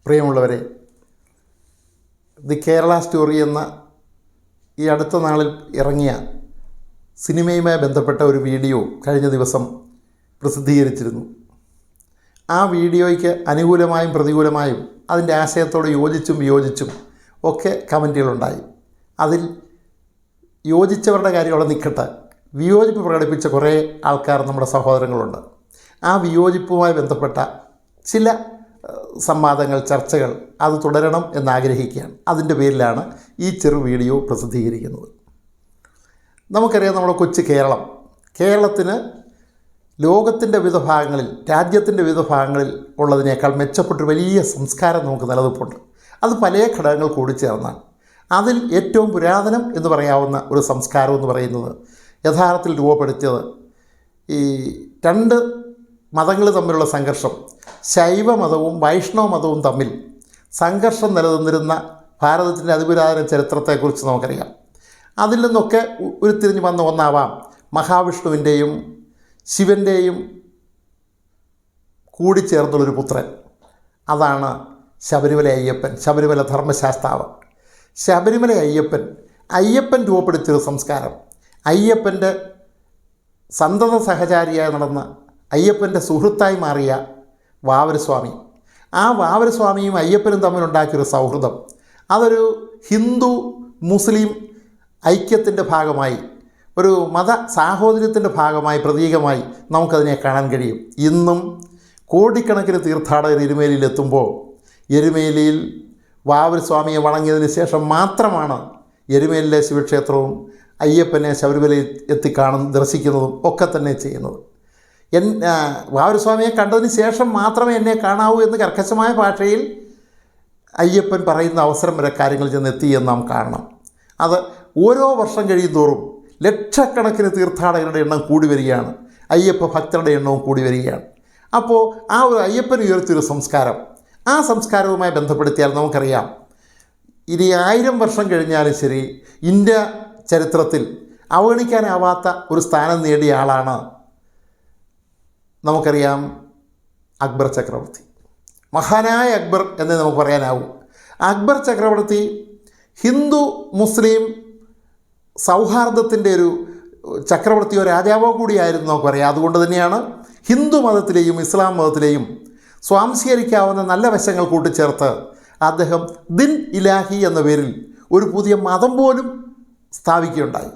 പ്രിയമുള്ളവരെ, the Kerala story എന്ന ഈ അടുത്ത നാളിൽ ഇറങ്ങിയ സിനിമയുമായി ബന്ധപ്പെട്ട ഒരു വീഡിയോ കഴിഞ്ഞ ദിവസം പ്രസിദ്ധീകരിച്ചിരുന്നു. ആ വീഡിയോയ്ക്ക് അനുകൂലമായും പ്രതികൂലമായും അതിൻ്റെ ആശയത്തോട് യോജിച്ചും വിയോജിച്ചും ഒക്കെ കമൻറ്റുകളുണ്ടായി. അതിൽ യോജിച്ചവരുടെ കാര്യം അവിടെ നിൽക്കട്ടെ, വിയോജിപ്പ് പ്രകടിപ്പിച്ച കുറേ ആൾക്കാർ നമ്മുടെ സഹോദരങ്ങളുണ്ട്. ആ വിയോജിപ്പുമായി ബന്ധപ്പെട്ട ചില സംവാദങ്ങൾ, ചർച്ചകൾ അത് തുടരണം എന്നാഗ്രഹിക്കുകയാണ്. അതിൻ്റെ പേരിലാണ് ഈ ചെറു വീഡിയോ പ്രസിദ്ധീകരിക്കുന്നത്. നമുക്കറിയാം, നമ്മുടെ കൊച്ചു കേരളത്തിന് ലോകത്തിൻ്റെ വിവിധ ഭാഗങ്ങളിൽ, രാജ്യത്തിൻ്റെ വിവിധ ഭാഗങ്ങളിൽ ഉള്ളതിനേക്കാൾ മെച്ചപ്പെട്ടൊരു വലിയ സംസ്കാരം നമുക്ക് നിലനിൽപ്പുണ്ട്. അത് പല ഘടകങ്ങൾ കൂടിച്ചേർന്നാണ്. അതിൽ ഏറ്റവും പുരാതനം എന്ന് പറയാവുന്ന ഒരു സംസ്കാരം എന്ന് പറയുന്നത് യഥാർത്ഥത്തിൽ രൂപപ്പെടുത്തിയത് ഈ രണ്ട് മതങ്ങൾ തമ്മിലുള്ള സംഘർഷം, ശൈവമതവും വൈഷ്ണവ മതവും തമ്മിൽ സംഘർഷം നിലനിന്നിരുന്ന ഭാരതത്തിൻ്റെ അതിപുരാതന ചരിത്രത്തെക്കുറിച്ച് നമുക്കറിയാം. അതിൽ നിന്നൊക്കെ ഉരുത്തിരിഞ്ഞ് വന്ന ഒന്നാവാം മഹാവിഷ്ണുവിൻ്റെയും ശിവൻ്റെയും കൂടിച്ചേർന്നുള്ളൊരു പുത്രൻ. അതാണ് ശബരിമല അയ്യപ്പൻ, ശബരിമല ധർമ്മശാസ്താവ്. ശബരിമല അയ്യപ്പൻ രൂപപ്പെടുത്തിയൊരു സംസ്കാരം, അയ്യപ്പൻ്റെ സന്തത സഹചാരിയായി നടന്ന, അയ്യപ്പൻ്റെ സുഹൃത്തായി മാറിയ വാവരുസ്വാമി. ആ വാവരുസ്വാമിയും അയ്യപ്പനും തമ്മിലുണ്ടാക്കിയൊരു സൗഹൃദം, അതൊരു ഹിന്ദു മുസ്ലിം ഐക്യത്തിൻ്റെ ഭാഗമായി, ഒരു മത സാഹോദര്യത്തിൻ്റെ ഭാഗമായി, പ്രതീകമായി നമുക്കതിനെ കാണാൻ കഴിയും. ഇന്നും കോടിക്കണക്കിന് തീർത്ഥാടകർ എരുമേലിയിലെത്തുമ്പോൾ എരുമേലിയിൽ വാവരുസ്വാമിയെ വണങ്ങിയതിന് ശേഷം മാത്രമാണ് എരുമേലിലെ ശിവക്ഷേത്രവും അയ്യപ്പനെ ശബരിമലയിൽ ദർശിക്കുന്നതും ഒക്കെ തന്നെ ചെയ്യുന്നത്. വാവരുസ്വാമിയെ കണ്ടതിന് ശേഷം മാത്രമേ എന്നെ കാണാവൂ എന്ന് കർക്കശമായ ഭാഷയിൽ അയ്യപ്പൻ പറയുന്ന അവസരം വരെ കാര്യങ്ങൾ ചെന്നെത്തി എന്ന് നാം കാണണം. അത് ഓരോ വർഷം കഴിയുന്തോറും ലക്ഷക്കണക്കിന് തീർത്ഥാടകരുടെ എണ്ണം കൂടി വരികയാണ്, അയ്യപ്പ ഭക്തരുടെ എണ്ണവും കൂടി വരികയാണ്. അപ്പോൾ ആ ഒരു അയ്യപ്പൻ ഉയർത്തിയൊരു സംസ്കാരം, ആ സംസ്കാരവുമായി ബന്ധപ്പെടുത്തിയാൽ നമുക്കറിയാം, ഇനി 1000 വർഷം കഴിഞ്ഞാലും ശരി ഇന്ത്യ ചരിത്രത്തിൽ അവഗണിക്കാനാവാത്ത ഒരു സ്ഥാനം നേടിയ ആളാണ് നമുക്കറിയാം അക്ബർ ചക്രവർത്തി. മഹാനായ അക്ബർ എന്നേ നമുക്ക് പറയാനാവൂ. അക്ബർ ചക്രവർത്തി ഹിന്ദു മുസ്ലിം സൗഹാർദ്ദത്തിൻ്റെ ഒരു ചക്രവർത്തിയോ രാജാവോ കൂടിയായിരുന്നു നമുക്കറിയാം. അതുകൊണ്ട് തന്നെയാണ് ഹിന്ദു മതത്തിലെയും ഇസ്ലാം മതത്തിലെയും സ്വാംശീകരിക്കാവുന്ന നല്ല വശങ്ങൾ കൂട്ടിച്ചേർത്ത് അദ്ദേഹം ദിൻ ഇലാഹി എന്ന പേരിൽ ഒരു പുതിയ മതം പോലും സ്ഥാപിക്കുകയുണ്ടായി.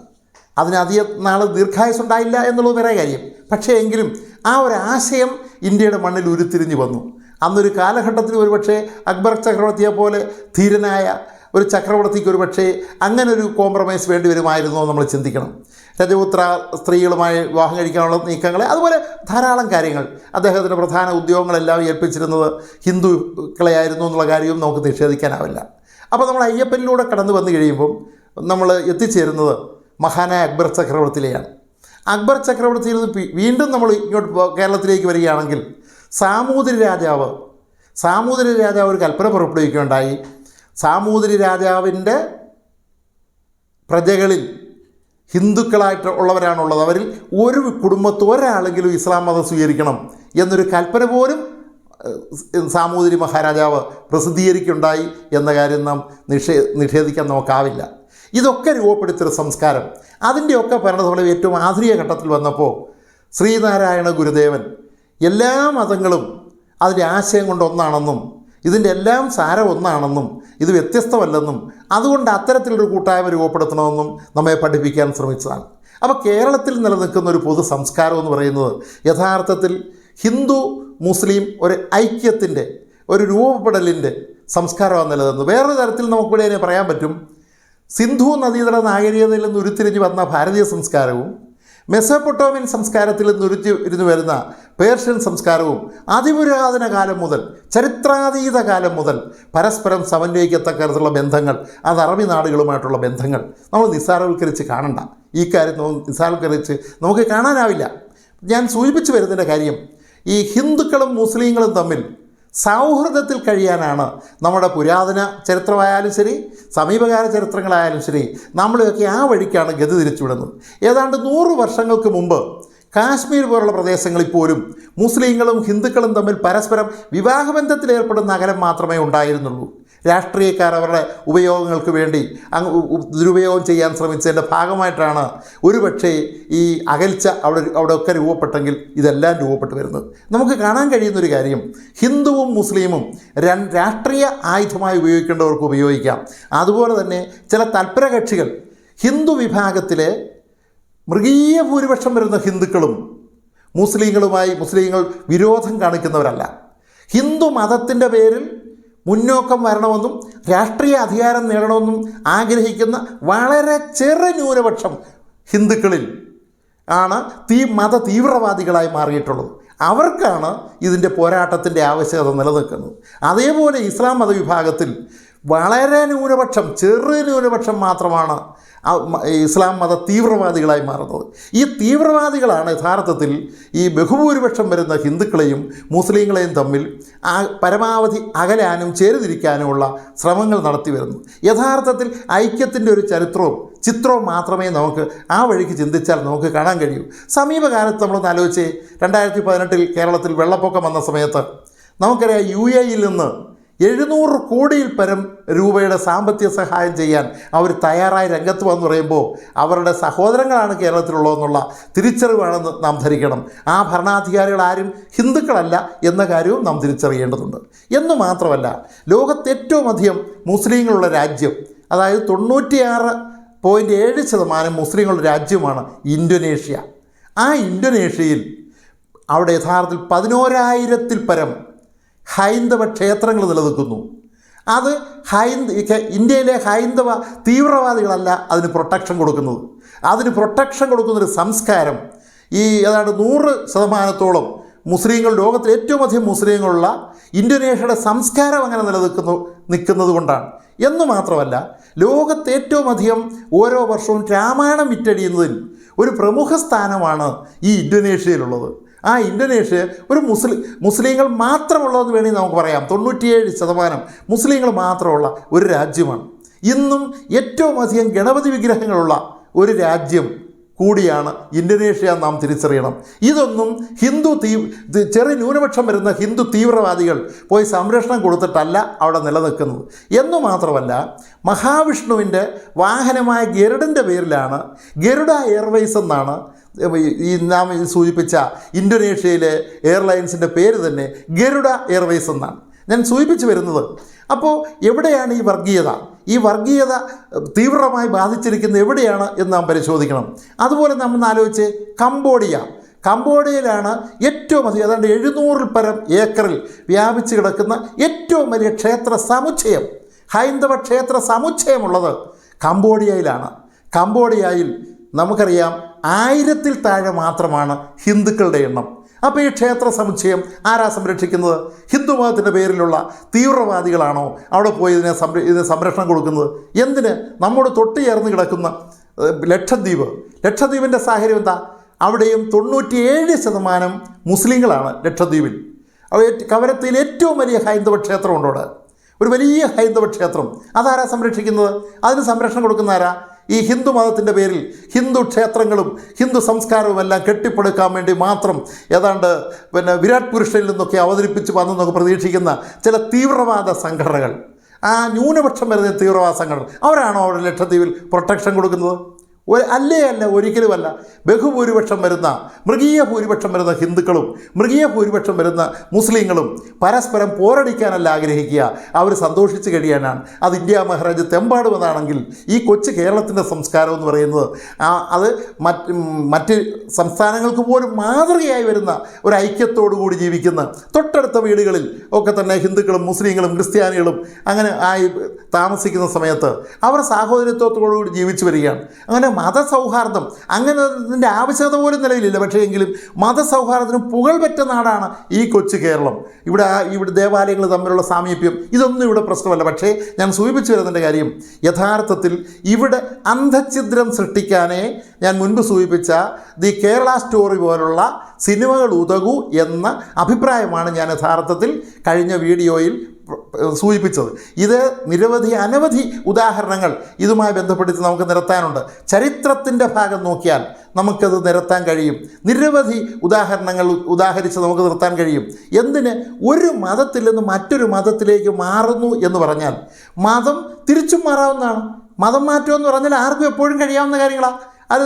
അതിനധികം നാൾ ദീർഘായുസ്സുണ്ടായില്ല എന്നുള്ളത് വേറെ കാര്യം. പക്ഷേ എങ്കിലും ആ ഒരു ആശയം ഇന്ത്യയുടെ മണ്ണിൽ ഉരുത്തിരിഞ്ഞു വന്നു. അന്നൊരു കാലഘട്ടത്തിൽ ഒരുപക്ഷെ അക്ബർ ചക്രവർത്തിയെ പോലെ ധീരനായ ഒരു ചക്രവർത്തിക്ക് ഒരുപക്ഷെ അങ്ങനൊരു കോംപ്രമൈസ് വേണ്ടി വരുമായിരുന്നോ നമ്മൾ ചിന്തിക്കണം. രജപുത്ര സ്ത്രീകളുമായി വിവാഹം കഴിക്കാനുള്ള നീക്കങ്ങൾ, അതുപോലെ ധാരാളം കാര്യങ്ങൾ. അദ്ദേഹത്തിൻ്റെ പ്രധാന ഉദ്യോഗങ്ങളെല്ലാം ഏൽപ്പിച്ചിരുന്നത് ഹിന്ദുക്കളെയായിരുന്നു എന്നുള്ള കാര്യവും നമുക്ക് നിഷേധിക്കാനാവില്ല. അപ്പോൾ നമ്മൾ അയ്യപ്പനിലൂടെ കടന്നു വന്നു കഴിയുമ്പം നമ്മൾ എത്തിച്ചേരുന്നത് മഹാനായ അക്ബർ ചക്രവർത്തിയിലെയാണ്. അക്ബർ ചക്രവർത്തിയിൽ നിന്ന് വീണ്ടും നമ്മൾ ഇങ്ങോട്ട് കേരളത്തിലേക്ക് വരികയാണെങ്കിൽ സാമൂതിരി രാജാവ് ഒരു കൽപ്പന പുറപ്പെടുവിക്കുകയുണ്ടായി. സാമൂതിരി രാജാവിൻ്റെ പ്രജകളിൽ ഹിന്ദുക്കളായിട്ടുള്ളവരാണുള്ളത്, അവരിൽ ഒരു കുടുംബത്തിൽ ഒരാളെങ്കിലും ഇസ്ലാം മതം സ്വീകരിക്കണം എന്നൊരു കൽപ്പന പോലും സാമൂതിരി മഹാരാജാവ് പ്രസിദ്ധീകരിക്കുകയുണ്ടായി എന്ന കാര്യം നാം നിഷേധിക്കാൻ നമുക്കാവില്ല. ഇതൊക്കെ രൂപപ്പെടുത്തിയൊരു സംസ്കാരം, അതിൻ്റെയൊക്കെ ഭരണഫലം ഏറ്റവും ആധുനിക ഘട്ടത്തിൽ വന്നപ്പോൾ ശ്രീനാരായണ ഗുരുദേവൻ എല്ലാ മതങ്ങളും അതിൻ്റെ ആശയം കൊണ്ട് ഒന്നാണെന്നും ഇതിൻ്റെ എല്ലാം സാരം ഒന്നാണെന്നും ഇത് വ്യത്യസ്തമല്ലെന്നും അതുകൊണ്ട് അത്തരത്തിലൊരു കൂട്ടായ്മ രൂപപ്പെടുത്തണമെന്നും നമ്മെ പഠിപ്പിക്കാൻ ശ്രമിച്ചതാണ്. അപ്പോൾ കേരളത്തിൽ നിലനിൽക്കുന്ന ഒരു പൊതു സംസ്കാരം എന്ന് പറയുന്നത് യഥാർത്ഥത്തിൽ ഹിന്ദു മുസ്ലിം ഒരു ഐക്യത്തിൻ്റെ ഒരു രൂപപ്പെടലിൻ്റെ സംസ്കാരമാണ് നിലനിന്നത്. വേറൊരു തരത്തിൽ നമുക്കിവിടെ അതിനെ പറയാൻ പറ്റും, സിന്ധു നദീതട നാഗരികതയിൽ നിന്ന് ഉരുത്തിരിഞ്ഞ് വന്ന ഭാരതീയ സംസ്കാരവും മെസോപ്പൊട്ടോമിയൻ സംസ്കാരത്തിൽ നിന്ന് ഉരുത്തിരിഞ്ഞു വരുന്ന പേർഷ്യൻ സംസ്കാരവും അതിപുരാതന കാലം മുതൽ, ചരിത്രാതീത കാലം മുതൽ പരസ്പരം സമന്വയിക്കത്തക്ക തരത്തിലുള്ള ബന്ധങ്ങൾ, അത് അറബി നാടുകളുമായിട്ടുള്ള ബന്ധങ്ങൾ നമ്മൾ നിസ്സാരവൽക്കരിച്ച് കാണണ്ട. ഈ കാര്യം നിസ്സാരവൽക്കരിച്ച് നമുക്ക് കാണാനാവില്ല. ഞാൻ സൂചിപ്പിച്ചു വരുന്നതിൻ്റെ കാര്യം, ഈ ഹിന്ദുക്കളും മുസ്ലിങ്ങളും തമ്മിൽ സൗഹൃദത്തിൽ കഴിയാനാണ് നമ്മുടെ പുരാതന ചരിത്രമായാലും ശരി, സമീപകാല ചരിത്രങ്ങളായാലും ശരി, നമ്മളെയൊക്കെ ആ വഴിക്കാണ് ഗതി തിരിച്ചുവിടുന്നത്. ഏതാണ്ട് 100 വർഷങ്ങൾക്ക് മുമ്പ് കാശ്മീർ പോലുള്ള പ്രദേശങ്ങളിൽ പോലും മുസ്ലിങ്ങളും ഹിന്ദുക്കളും തമ്മിൽ പരസ്പരം വിവാഹബന്ധത്തിലേർപ്പെടുന്ന അകലം മാത്രമേ ഉണ്ടായിരുന്നുള്ളൂ. രാഷ്ട്രീയക്കാർ അവരുടെ ഉപയോഗങ്ങൾക്ക് വേണ്ടി ദുരുപയോഗം ചെയ്യാൻ ശ്രമിച്ചതിൻ്റെ ഭാഗമായിട്ടാണ് ഒരുപക്ഷേ ഈ അകൽച്ച അവിടെയൊക്കെ രൂപപ്പെട്ടെങ്കിൽ ഇതെല്ലാം രൂപപ്പെട്ടു വരുന്നത്. നമുക്ക് കാണാൻ കഴിയുന്നൊരു കാര്യം, ഹിന്ദുവും മുസ്ലിമും രാഷ്ട്രീയ ആയുധമായി ഉപയോഗിക്കേണ്ടവർക്ക് ഉപയോഗിക്കാം. അതുപോലെ തന്നെ ചില തൽപരകക്ഷികൾ ഹിന്ദു വിഭാഗത്തിലെ മൃഗീയ ഭൂരിപക്ഷം വരുന്ന ഹിന്ദുക്കളും മുസ്ലിങ്ങൾ വിരോധം കാണിക്കുന്നവരല്ല. ഹിന്ദു മതത്തിൻ്റെ പേരിൽ മുന്നോക്കം വരണമെന്നും രാഷ്ട്രീയ അധികാരം നേടണമെന്നും ആഗ്രഹിക്കുന്ന വളരെ ചെറു ന്യൂനപക്ഷം ഹിന്ദുക്കളിൽ ആണ് മത തീവ്രവാദികളായി മാറിയിട്ടുള്ളത്. അവർക്കാണ് ഇതിൻ്റെ പോരാട്ടത്തിൻ്റെ ആവശ്യകത നിലനിൽക്കുന്നത്. അതേപോലെ ഇസ്ലാം മതവിഭാഗത്തിൽ വളരെ ചെറു ന്യൂനപക്ഷം മാത്രമാണ് ഇസ്ലാം മത തീവ്രവാദികളായി മാറുന്നത്. ഈ തീവ്രവാദികളാണ് യഥാർത്ഥത്തിൽ ഈ ബഹുഭൂരിപക്ഷം വരുന്ന ഹിന്ദുക്കളെയും മുസ്ലിങ്ങളെയും തമ്മിൽ പരമാവധി അകലാനും ചേരുതിരിക്കാനുമുള്ള ശ്രമങ്ങൾ നടത്തി വരുന്നു. യഥാർത്ഥത്തിൽ ഐക്യത്തിൻ്റെ ഒരു ചിത്രവും മാത്രമേ നമുക്ക് ആ വഴിക്ക് ചിന്തിച്ചാൽ നമുക്ക് കാണാൻ കഴിയൂ. സമീപകാലത്ത് നമ്മളൊന്ന് ആലോചിച്ച് 2018 കേരളത്തിൽ വെള്ളപ്പൊക്കം വന്ന സമയത്ത് നമുക്കറിയാം UAE-യിൽ നിന്ന് 700 കോടിയിൽ പരം രൂപയുടെ സാമ്പത്തിക സഹായം ചെയ്യാൻ അവർ തയ്യാറായി രംഗത്ത് വന്നു പറയുമ്പോൾ അവരുടെ സഹോദരങ്ങളാണ് കേരളത്തിലുള്ളതെന്നുള്ള തിരിച്ചറിവാണെന്ന് നാം ധരിക്കണം. ആ ഭരണാധികാരികൾ ആരും ഹിന്ദുക്കളല്ല എന്ന കാര്യവും നാം തിരിച്ചറിയേണ്ടതുണ്ട്. എന്ന് മാത്രമല്ല, ലോകത്ത് ഏറ്റവും അധികം മുസ്ലിങ്ങളുള്ള രാജ്യം, അതായത് 96.7% മുസ്ലിങ്ങളുടെ രാജ്യമാണ് ഇന്തോനേഷ്യ. ആ ഇന്തോനേഷ്യയിൽ അവിടെ യഥാർത്ഥത്തിൽ 11,000-ൽ പരം ഹൈന്ദവ ക്ഷേത്രങ്ങൾ നിലനിൽക്കുന്നു. അത് ഇന്ത്യയിലെ ഹൈന്ദവ തീവ്രവാദികളല്ല അതിന് പ്രൊട്ടക്ഷൻ കൊടുക്കുന്നത്. അതിന് പ്രൊട്ടക്ഷൻ കൊടുക്കുന്നൊരു സംസ്കാരം ഏതാണ്ട് 100% മുസ്ലിങ്ങൾ, ലോകത്തിൽ ഏറ്റവും അധികം മുസ്ലിങ്ങളുള്ള ഇന്തോനേഷ്യയുടെ സംസ്കാരം അങ്ങനെ നിൽക്കുന്നത് കൊണ്ടാണ്. എന്ന് മാത്രമല്ല, ലോകത്ത് ഏറ്റവും അധികം ഓരോ വർഷവും രാമായണം വിറ്റഴിയുന്നതിൽ ഒരു പ്രമുഖ സ്ഥാനമാണ് ഈ ഇന്തോനേഷ്യയിലുള്ളത്. ആ ഇന്തോനേഷ്യ ഒരു മുസ്ലിങ്ങൾ മാത്രമുള്ളതെന്ന് വേണമെങ്കിൽ നമുക്ക് പറയാം. 97% മുസ്ലിങ്ങൾ മാത്രമുള്ള ഒരു രാജ്യമാണ്. ഇന്നും ഏറ്റവും അധികം ഗണപതി വിഗ്രഹങ്ങളുള്ള ഒരു രാജ്യം കൂടിയാണ് ഇന്തോനേഷ്യ. നാം തിരിച്ചറിയണം. ഇതൊന്നും ചെറിയ ന്യൂനപക്ഷം വരുന്ന ഹിന്ദു തീവ്രവാദികൾ പോയി സംരക്ഷണം കൊടുത്തിട്ടല്ല അവിടെ നിലനിൽക്കുന്നത്. എന്നു മാത്രമല്ല, മഹാവിഷ്ണുവിൻ്റെ വാഹനമായ ഗരുഡൻ്റെ പേരിലാണ് ഗരുഡ എയർവേസ് എന്നാണ് നാം സൂചിപ്പിച്ച ഇന്തോനേഷ്യയിലെ എയർലൈൻസിൻ്റെ പേര് തന്നെ ഗരുഡ എയർവേസ് എന്നാണ് ഞാൻ സൂചിപ്പിച്ചു വരുന്നത്. അപ്പോൾ എവിടെയാണ് ഈ വർഗീയത തീവ്രമായി ബാധിച്ചിരിക്കുന്നത് എവിടെയാണ് എന്ന് നാം പരിശോധിക്കണം. അതുപോലെ നമ്മൾ ആലോചിച്ച് കംബോഡിയയിലാണ് ഏറ്റവും അധികം, ഏതാണ്ട് 700-ൽ പരം ഏക്കറിൽ വ്യാപിച്ച് കിടക്കുന്ന ഏറ്റവും വലിയ ഹൈന്ദവ ക്ഷേത്ര സമുച്ചയമുള്ളത് കംബോഡിയയിലാണ്. കംബോഡിയയിൽ നമുക്കറിയാം 1000-ൽ താഴെ മാത്രമാണ് ഹിന്ദുക്കളുടെ എണ്ണം. അപ്പോൾ ഈ ക്ഷേത്ര സമുച്ചയം ആരാ സംരക്ഷിക്കുന്നത്? ഹിന്ദു മതത്തിൻ്റെ പേരിലുള്ള തീവ്രവാദികളാണോ അവിടെ പോയി ഇതിനെ സംരക്ഷണം കൊടുക്കുന്നത്? എന്തിന്? നമ്മോട് തൊട്ട് ചേർന്ന് കിടക്കുന്ന ലക്ഷദ്വീപിൻ്റെ സാഹചര്യം എന്താ? അവിടെയും 97% മുസ്ലിങ്ങളാണ് ലക്ഷദ്വീപിൽ. കവരത്തിയിൽ ഏറ്റവും വലിയ ഹൈന്ദവ ക്ഷേത്രമുണ്ട്. അവിടെ ഒരു വലിയ ഹൈന്ദവ ക്ഷേത്രം. അതാരാ സംരക്ഷിക്കുന്നത്? അതിന് സംരക്ഷണം കൊടുക്കുന്ന ആരാ? ഈ ഹിന്ദു മതത്തിൻ്റെ പേരിൽ ഹിന്ദു ക്ഷേത്രങ്ങളും ഹിന്ദു സംസ്കാരവും എല്ലാം കെട്ടിപ്പടുക്കാൻ വേണ്ടി മാത്രം ഏതാണ്ട് വിരാട് പുരുഷനിൽ നിന്നൊക്കെ അവതരിപ്പിച്ച് വന്നെന്നൊക്കെ പ്രതീക്ഷിക്കുന്ന ചില തീവ്രവാദ സംഘടനകൾ, ആ ന്യൂനപക്ഷം വരുന്ന തീവ്രവാദ സംഘടന, അവരാണോ അവിടെ ലക്ഷദ്വീപിൽ പ്രൊട്ടക്ഷൻ കൊടുക്കുന്നത്? അല്ല, ഒരിക്കലുമല്ല. മൃഗീയ ഭൂരിപക്ഷം വരുന്ന ഹിന്ദുക്കളും മൃഗീയ ഭൂരിപക്ഷം വരുന്ന മുസ്ലിങ്ങളും പരസ്പരം പോരടിക്കാനല്ല ആഗ്രഹിക്കുക, അവർ സന്തോഷിച്ച് കഴിയാനാണ്. അത് ഇന്ത്യ മഹാരാജ്യത്ത് എമ്പാടുമെന്നാണെങ്കിൽ ഈ കൊച്ചു കേരളത്തിൻ്റെ സംസ്കാരം എന്ന് പറയുന്നത് അത് മറ്റ് സംസ്ഥാനങ്ങൾക്ക് പോലും മാതൃകയായി വരുന്ന ഒരു ഐക്യത്തോടു കൂടി ജീവിക്കുന്ന, തൊട്ടടുത്ത വീടുകളിൽ ഒക്കെ തന്നെ ഹിന്ദുക്കളും മുസ്ലിങ്ങളും ക്രിസ്ത്യാനികളും അങ്ങനെ ആയി താമസിക്കുന്ന സമയത്ത് അവർ സാഹോദര്യത്തോടുകൂടി ജീവിച്ചു വരികയാണ്. അങ്ങനെ മതസൗഹാർദ്ദം, അങ്ങനെ ഇതിൻ്റെ ആവശ്യകത പോലും നിലവിലില്ല. പക്ഷേ എങ്കിലും മതസൗഹാർദ്ദത്തിന് പുകൾപെറ്റ നാടാണ് ഈ കൊച്ചു കേരളം. ഇവിടെ ദേവാലയങ്ങൾ തമ്മിലുള്ള സാമീപ്യം, ഇതൊന്നും ഇവിടെ പ്രശ്നമല്ല. പക്ഷേ ഞാൻ സൂചിപ്പിച്ചു വരുന്നതിൻ്റെ കാര്യം, യഥാർത്ഥത്തിൽ ഇവിടെ അന്ധഛിദ്രം സൃഷ്ടിക്കാനേ ഞാൻ മുൻപ് സൂചിപ്പിച്ച ദി കേരള സ്റ്റോറി പോലുള്ള സിനിമകൾ ഉതകൂ എന്ന അഭിപ്രായമാണ് ഞാൻ യഥാർത്ഥത്തിൽ കഴിഞ്ഞ വീഡിയോയിൽ സൂചിപ്പിച്ചത്. ഇത് അനവധി ഉദാഹരണങ്ങൾ ഇതുമായി ബന്ധപ്പെടുത്തി നമുക്ക് നിരത്താനുണ്ട്. ചരിത്രത്തിൻ്റെ ഭാഗം നോക്കിയാൽ നമുക്കത് നിരത്താൻ കഴിയും. നിരവധി ഉദാഹരണങ്ങൾ ഉദാഹരിച്ച് നമുക്ക് നിർത്താൻ കഴിയും. എന്തിന് ഒരു മതത്തിൽ നിന്ന് മറ്റൊരു മതത്തിലേക്ക് മാറുന്നു എന്ന് പറഞ്ഞാൽ മതം തിരിച്ചും മാറാവുന്നതാണ്. മതം മാറ്റം എന്ന് പറഞ്ഞാൽ ആർക്കും എപ്പോഴും കഴിയാവുന്ന കാര്യങ്ങളാണ്. അത്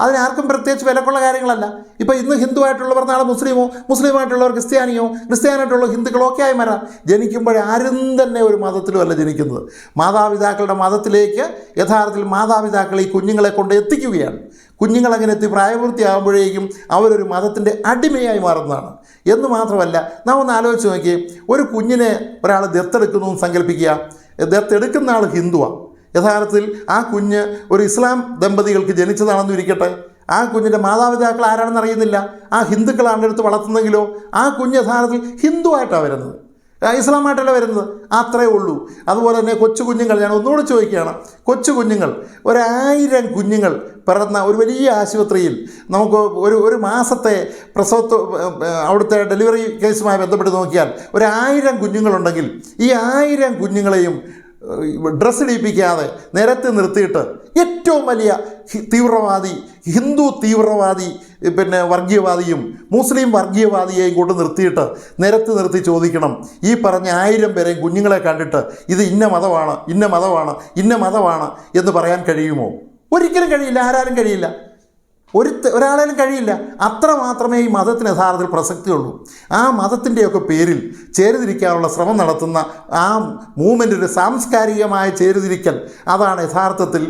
അതിനാർക്കും പ്രത്യേകിച്ച് വിലക്കുള്ള കാര്യങ്ങളല്ല. ഇപ്പോൾ ഇന്ന് ഹിന്ദുവായിട്ടുള്ളവർ നാളെ മുസ്ലിമോ, മുസ്ലിമായിട്ടുള്ളവർ ക്രിസ്ത്യാനിയോ, ക്രിസ്ത്യാനായിട്ടുള്ള ഹിന്ദുക്കളോ ഒക്കെ ആയി മാറാം. ജനിക്കുമ്പോൾ ആരും തന്നെ ഒരു മതത്തിലും അല്ല ജനിക്കുന്നത്. മാതാപിതാക്കളുടെ മതത്തിലേക്ക് യഥാർത്ഥത്തിൽ മാതാപിതാക്കൾ ഈ കുഞ്ഞുങ്ങളെ കൊണ്ട് എത്തിക്കുകയാണ്. കുഞ്ഞുങ്ങളങ്ങനെ എത്തി പ്രായപൂർത്തിയാകുമ്പോഴേക്കും അവരൊരു മതത്തിൻ്റെ അടിമയായി മാറുന്നതാണ്. എന്ന് മാത്രമല്ല, നാം ഒന്ന് ആലോചിച്ച് നോക്കിയേ, ഒരു കുഞ്ഞിനെ ഒരാൾ ദത്തെടുക്കുന്നു എന്ന് സങ്കല്പിക്കുക. ദത്തെടുക്കുന്ന ആൾ ഹിന്ദുവാണ്. യഥാർത്ഥത്തിൽ ആ കുഞ്ഞ് ഒരു ഇസ്ലാം ദമ്പതികൾക്ക് ജനിച്ചതാണെന്ന് ഇരിക്കട്ടെ, ആ കുഞ്ഞിൻ്റെ മാതാപിതാക്കൾ ആരാണെന്ന് അറിയുന്നില്ല. ആ ഹിന്ദുക്കളാണ് എടുത്ത് വളർത്തുന്നെങ്കിലോ ആ കുഞ്ഞ് യഥാർത്ഥത്തിൽ ഹിന്ദുവായിട്ടാണ് വരുന്നത്, ഇസ്ലാമായിട്ടല്ല വരുന്നത്. അത്രയേ ഉള്ളൂ. അതുപോലെ തന്നെ കൊച്ചു കുഞ്ഞുങ്ങൾ, ഞാൻ ഒന്നുകൂടെ ചോദിക്കുകയാണ്, കൊച്ചു കുഞ്ഞുങ്ങൾ 1000 കുഞ്ഞുങ്ങൾ പിറന്ന ഒരു വലിയ ആശുപത്രിയിൽ നമുക്ക് ഒരു മാസത്തെ അവിടുത്തെ ഡെലിവറി കേസുമായി ബന്ധപ്പെട്ട് നോക്കിയാൽ 1000 കുഞ്ഞുങ്ങളുണ്ടെങ്കിൽ ഈ 1000 കുഞ്ഞുങ്ങളെയും ഡ്രസ്സ് ഇടിപ്പിക്കാതെ നിരത്തി നിർത്തിയിട്ട് ഏറ്റവും വലിയ തീവ്രവാദി, ഹിന്ദു തീവ്രവാദി, വർഗീയവാദിയും മുസ്ലിം വർഗീയവാദിയെയും കൊണ്ട് നിർത്തിയിട്ട് നിരത്തി നിർത്തി ചോദിക്കണം, ഈ പറഞ്ഞ 1000 പേരെയും കുഞ്ഞുങ്ങളെ കണ്ടിട്ട് ഇത് ഇന്ന മതമാണ്, ഇന്ന മതമാണ്, ഇന്ന മതമാണ് എന്ന് പറയാൻ കഴിയുമോ? ഒരിക്കലും കഴിയില്ല. ആരാലും കഴിയില്ല. ഒരാളേലും കഴിയില്ല. അത്ര മാത്രമേ ഈ മതത്തിന് യഥാർത്ഥത്തിൽ പ്രസക്തിയുള്ളൂ. ആ മതത്തിൻ്റെയൊക്കെ പേരിൽ ചേരുതിരിക്കാനുള്ള ശ്രമം നടത്തുന്ന ആ മൂവ്മെൻറ്റിൻ്റെ സാംസ്കാരികമായ ചേരുതിരിക്കൽ, അതാണ് യഥാർത്ഥത്തിൽ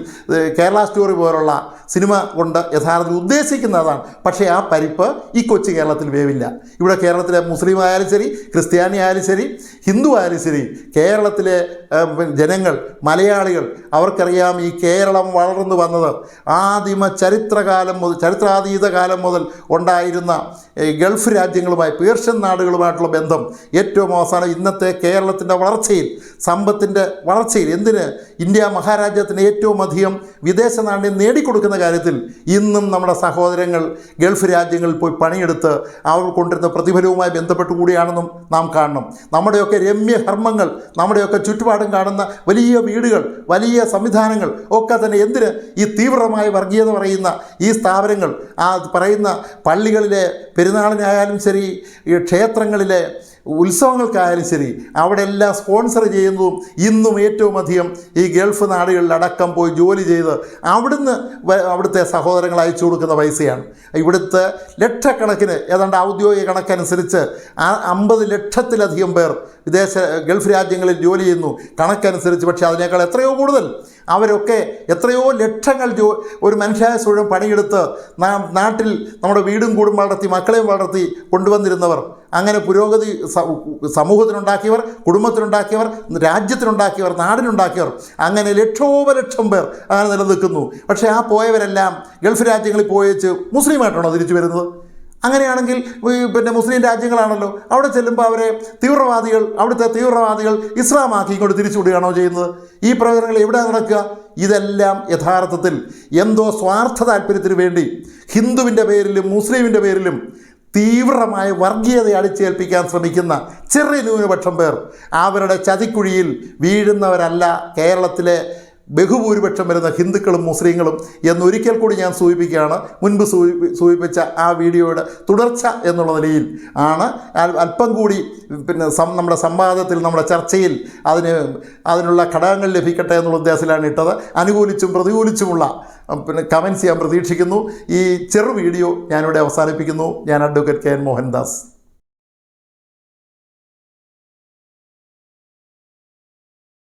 കേരള സ്റ്റോറി പോലുള്ള സിനിമ കൊണ്ട് യഥാർത്ഥത്തിൽ ഉദ്ദേശിക്കുന്നതാണ്. പക്ഷേ ആ പരിപ്പ് ഈ കൊച്ചു കേരളത്തിൽ വേവില്ല. ഇവിടെ കേരളത്തിലെ മുസ്ലിം ആയാലും ശരി, ക്രിസ്ത്യാനി ആയാലും ശരി, ഹിന്ദു ആയാലും ശരി, കേരളത്തിലെ ജനങ്ങൾ, മലയാളികൾ, അവർക്കറിയാം ഈ കേരളം വളർന്നു വന്നത് ചരിത്രാതീത കാലം മുതൽ ഉണ്ടായിരുന്ന ഗൾഫ് രാജ്യങ്ങളുമായി, പേർഷ്യൻ നാടുകളുമായിട്ടുള്ള ബന്ധം ഏറ്റവും അവസാനം ഇന്നത്തെ കേരളത്തിൻ്റെ വളർച്ചയിൽ, സമ്പത്തിൻ്റെ വളർച്ചയിൽ, എന്തിന് ഇന്ത്യ മഹാരാജ്യത്തിന് ഏറ്റവും അധികം വിദേശ നാണ്യം നേടിക്കൊടുക്കുന്ന കാര്യത്തിൽ ഇന്നും നമ്മുടെ സഹോദരങ്ങൾ ഗൾഫ് രാജ്യങ്ങളിൽ പോയി പണിയെടുത്ത് അവർ കൊണ്ടിരുന്ന പ്രതിഫലവുമായി ബന്ധപ്പെട്ട് കൂടിയാണെന്നും നാം കാണണം. നമ്മുടെയൊക്കെ രമ്യകർമ്മങ്ങൾ, നമ്മുടെയൊക്കെ ചുറ്റുപാടും കാണുന്ന വലിയ വീടുകൾ, വലിയ സംവിധാനങ്ങൾ ഒക്കെ തന്നെ എന്തിന് ഈ തീവ്രമായ വർഗീയത പറയുന്ന ഈ സ്ഥാപനങ്ങൾ, ആ പറയുന്ന പള്ളികളിലെ പെരുന്നാളിനായാലും ശരി, ഈ ക്ഷേത്രങ്ങളിലെ ഉത്സവങ്ങൾക്കായാലും ശരി, അവിടെ എല്ലാം സ്പോൺസർ ചെയ്യുന്നതും ഇന്നും ഏറ്റവും അധികം ഈ ഗൾഫ് നാടുകളിലടക്കം പോയി ജോലി ചെയ്ത് അവിടുത്തെ സഹോദരങ്ങൾ അയച്ചു കൊടുക്കുന്ന പൈസയാണ്. ഇവിടുത്തെ ലക്ഷക്കണക്കിന്, ഏതാണ്ട് ഔദ്യോഗിക കണക്കനുസരിച്ച് 50 ലക്ഷത്തിലധികം പേർ ഗൾഫ് രാജ്യങ്ങളിൽ ജോലി ചെയ്യുന്നു കണക്കനുസരിച്ച്. പക്ഷേ അതിനേക്കാൾ എത്രയോ കൂടുതൽ അവരൊക്കെ എത്രയോ ലക്ഷങ്ങൾ ഒരു മനുഷ്യായ മുഴുവൻ പണിയെടുത്ത് നാട്ടിൽ നമ്മുടെ വീടും കൂടും വളർത്തി മക്കളെയും വളർത്തി കൊണ്ടുവന്നിരുന്നവർ, അങ്ങനെ പുരോഗതി സമൂഹത്തിനുണ്ടാക്കിയവർ, കുടുംബത്തിനുണ്ടാക്കിയവർ, രാജ്യത്തിനുണ്ടാക്കിയവർ, നാടിനുണ്ടാക്കിയവർ, അങ്ങനെ ലക്ഷോപലക്ഷം പേർ അങ്ങനെ നിലനിൽക്കുന്നു. പക്ഷേ ആ പോയവരെല്ലാം ഗൾഫ് രാജ്യങ്ങളിൽ പോയേച്ച് മുസ്ലിമായിട്ടാണോ തിരിച്ചു വരുന്നത്? അങ്ങനെയാണെങ്കിൽ മുസ്ലിം രാജ്യങ്ങളാണല്ലോ, അവിടെ ചെല്ലുമ്പോൾ അവരെ അവിടുത്തെ തീവ്രവാദികൾ ഇസ്ലാമാക്കി ഇങ്ങോട്ട് തിരിച്ചുവിടുകയാണോ ചെയ്യുന്നത്? ഈ പ്രവർത്തനങ്ങൾ എവിടെ നടക്കുക? ഇതെല്ലാം യഥാർത്ഥത്തിൽ എന്തോ സ്വാർത്ഥ താല്പര്യത്തിന് വേണ്ടി ഹിന്ദുവിൻ്റെ പേരിലും മുസ്ലിമിൻ്റെ പേരിലും തീവ്രമായ വർഗീയത അടിച്ചേൽപ്പിക്കാൻ ശ്രമിക്കുന്ന ചെറിയ ന്യൂനപക്ഷം പേർ, അവരുടെ ചതിക്കുഴിയിൽ വീഴുന്നവരല്ല കേരളത്തിലെ ബഹുഭൂരിപക്ഷം വരുന്ന ഹിന്ദുക്കളും മുസ്ലിങ്ങളും എന്നൊരിക്കൽ കൂടി ഞാൻ സൂചിപ്പിക്കുകയാണ്. മുൻപ് സൂചിപ്പിച്ച ആ വീഡിയോയുടെ തുടർച്ച എന്നുള്ള നിലയിൽ ആണ് അല്പം കൂടി നമ്മുടെ സംവാദത്തിൽ, നമ്മുടെ ചർച്ചയിൽ അതിനുള്ള ഘടകങ്ങൾ ലഭിക്കട്ടെ എന്നുള്ള ഉദ്ദേശത്തിലാണ് ഇട്ടത്. അനുകൂലിച്ചും പ്രതികൂലിച്ചുമുള്ള കമൻസ് ഞാൻ പ്രതീക്ഷിക്കുന്നു. ഈ ചെറു വീഡിയോ ഞാനിവിടെ അവസാനിപ്പിക്കുന്നു. ഞാൻ അഡ്വക്കേറ്റ് KN മോഹൻദാസ്.